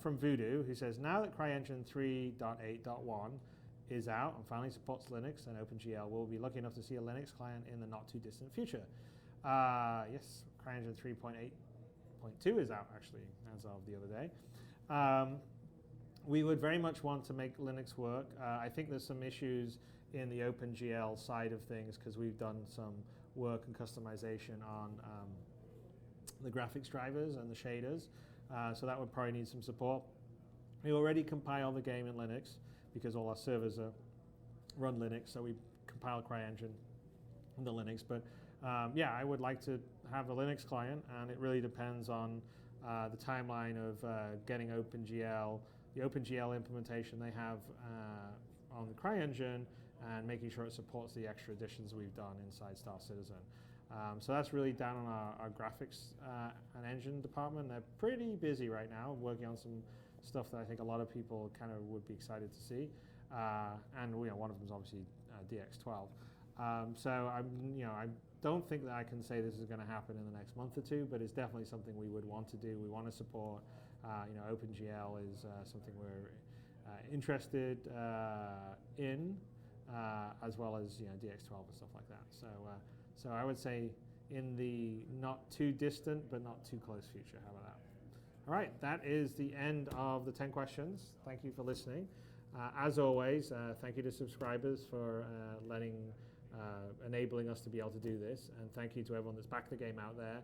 from Voodoo, who says, now that CryEngine 3.8.1 is out and finally supports Linux and OpenGL, we'll be lucky enough to see a Linux client in the not too distant future. Yes, CryEngine 3.8.2 is out actually as of the other day. We would very much want to make Linux work. I think there's some issues in the OpenGL side of things because we've done some work and customization on the graphics drivers and the shaders. So that would probably need some support. We already compile the game in Linux because all our servers run Linux, so we compile CryEngine in the Linux. But yeah, I would like to have a Linux client, and it really depends on the timeline of getting OpenGL, the OpenGL implementation they have on the CryEngine, and making sure it supports the extra additions we've done inside Star Citizen. So that's really down on our graphics and engine department. They're pretty busy right now, working on some stuff that I think a lot of people kind of would be excited to see. And one of them is obviously DX12. So I don't think that I can say this is going to happen in the next month or two, but it's definitely something we would want to do. We want to support. OpenGL is something we're interested in, as well as DX12 and stuff like that. So I would say in the not too distant but not too close future. How about that? All right, that is the end of the 10 questions. Thank you for listening. As always, thank you to subscribers for enabling us to be able to do this, and thank you to everyone that's backed the game out there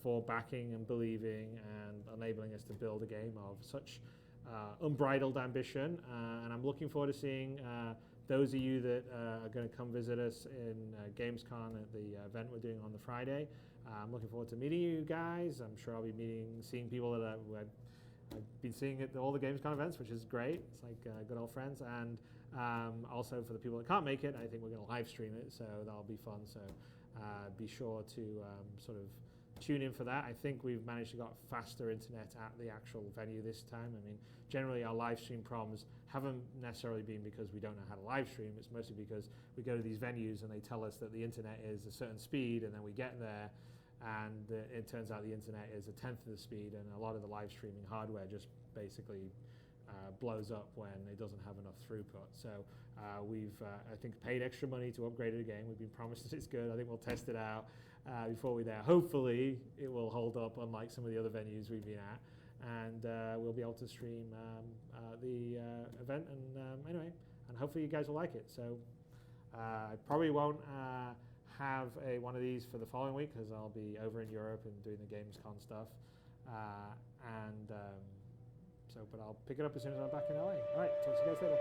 for backing and believing and enabling us to build a game of such unbridled ambition. And I'm looking forward to seeing those of you that are going to come visit us in Gamescom at the event we're doing on the Friday. I'm looking forward to meeting you guys. I'm sure I'll be seeing people that I've been seeing at all the Gamescom events, which is great. It's like good old friends. And also for the people that can't make it, I think we're going to live stream it, so that'll be fun. So be sure to sort of tune in for that. I think we've managed to get faster internet at the actual venue this time. I mean, generally our live stream problems haven't necessarily been because we don't know how to live stream. It's mostly because we go to these venues and they tell us that the internet is a certain speed, and then we get there and it turns out the internet is a tenth of the speed, and a lot of the live streaming hardware just basically blows up when it doesn't have enough throughput. So we've, I think, paid extra money to upgrade it again. We've been promised that it's good. I think we'll test it out before we're there. Hopefully it will hold up, unlike some of the other venues we've been at, and we'll be able to stream the event. And anyway, and hopefully you guys will like it. So I probably won't have one of these for the following week because I'll be over in Europe and doing the Gamescom stuff. But I'll pick it up as soon as I'm back in LA. All right, talk to you guys later.